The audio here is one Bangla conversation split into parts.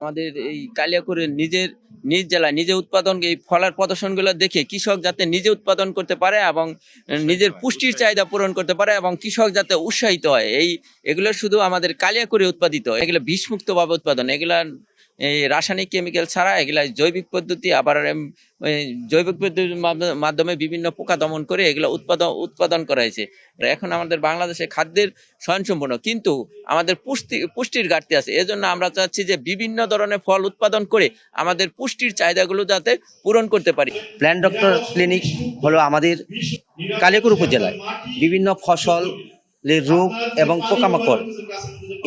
আমাদের এই কালিয়াকৈরের নিজ জেলায় নিজে উৎপাদন এই ফলের প্রদর্শনগুলো দেখে কৃষক যাতে নিজে উৎপাদন করতে পারে এবং নিজের পুষ্টির চাহিদা পূরণ করতে পারে এবং কৃষক যাতে উৎসাহিত হয়, এগুলো শুধু আমাদের কালিয়াকৈরে উৎপাদিত, এগুলো বিষমুক্তভাবে উৎপাদন, এগুলা এই রাসায়নিক কেমিক্যাল ছাড়া, এগুলা জৈবিক পদ্ধতি, আবার জৈবিক পদ্ধতির মাধ্যমে বিভিন্ন পোকা দমন করে এগুলো উৎপাদন করা হয়েছে। এখন আমাদের বাংলাদেশে খাদ্যের স্বয়ংসম্পূর্ণ, কিন্তু আমাদের পুষ্টির ঘাটতি আছে। এজন্য আমরা চাচ্ছি যে বিভিন্ন ধরনের ফল উৎপাদন করে আমাদের পুষ্টির চাহিদাগুলো যাতে পূরণ করতে পারি। প্ল্যান্ট ডক্টর ক্লিনিক হলো আমাদের কালিয়াকৈর উপজেলায় বিভিন্ন ফসল রোগ এবং পোকামাকড়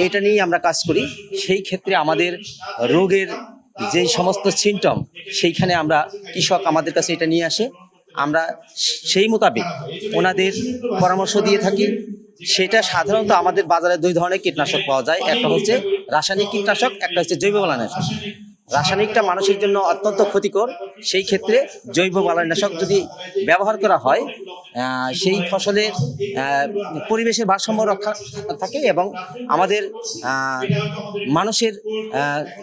এটা নিয়ে আমরা কাজ করি। সেই ক্ষেত্রে আমাদের রোগের যেই সমস্ত সিমটম সেইখানে আমরা কৃষক আমাদের কাছে এটা নিয়ে আসে, আমরা সেই মোতাবেক ওনাদের পরামর্শ দিয়ে থাকি। সেটা সাধারণত আমাদের বাজারে দুই ধরনের কীটনাশক পাওয়া যায়, একটা হচ্ছে রাসায়নিক কীটনাশক, একটা হচ্ছে জৈব বালাইনাশক। রাসায়নিকটা মানুষের জন্য অত্যন্ত ক্ষতিকর, সেই ক্ষেত্রে জৈব বালাইনাশক যদি ব্যবহার করা হয় সেই ফসলের পরিবেশের ভারসাম্য রক্ষা থাকে এবং আমাদের মানুষের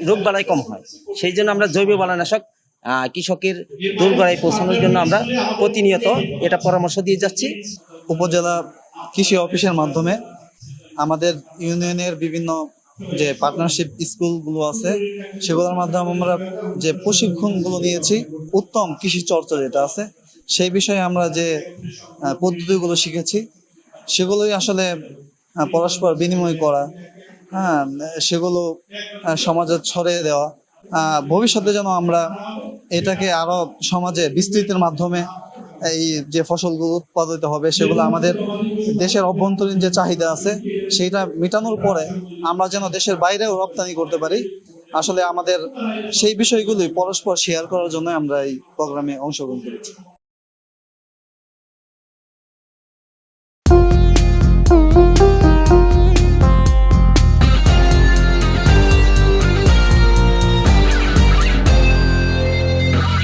রোগবালাই কম হয়। সেই জন্য আমরা জৈব বালাইনাশক কৃষকের দোরগোড়ায় পৌঁছানোর জন্য আমরা প্রতিনিয়ত এটা পরামর্শ দিয়ে যাচ্ছি। উপজেলা কৃষি অফিসের মাধ্যমে আমাদের ইউনিয়নের বিভিন্ন যে পার্টনারশিপ স্কুলগুলো আছে সেগুলোর মাধ্যমে আমরা যে প্রশিক্ষণগুলো নিয়েছি, উত্তম কৃষি চর্চা যেটা আছে সেই বিষয়ে আমরা যে পদ্ধতিগুলো শিখেছি সেগুলোই আসলে পরস্পর বিনিময় করা, সেগুলো সমাজে ছড়িয়ে দেওয়া, ভবিষ্যতে যেন আমরা এটাকে আরো সমাজে বিস্তৃতির মাধ্যমে এই যে ফসলগুলো উৎপাদিত হবে সেগুলো আমাদের দেশের অভ্যন্তরীণ যে চাহিদা আছে সেইটা মেটানোর পরে আমরা যেন দেশের বাইরেও রপ্তানি করতে পারি। আসলে আমাদের সেই বিষয়গুলি পরস্পর শেয়ার করার জন্য আমরা এই প্রোগ্রামে অংশগ্রহণ করেছি।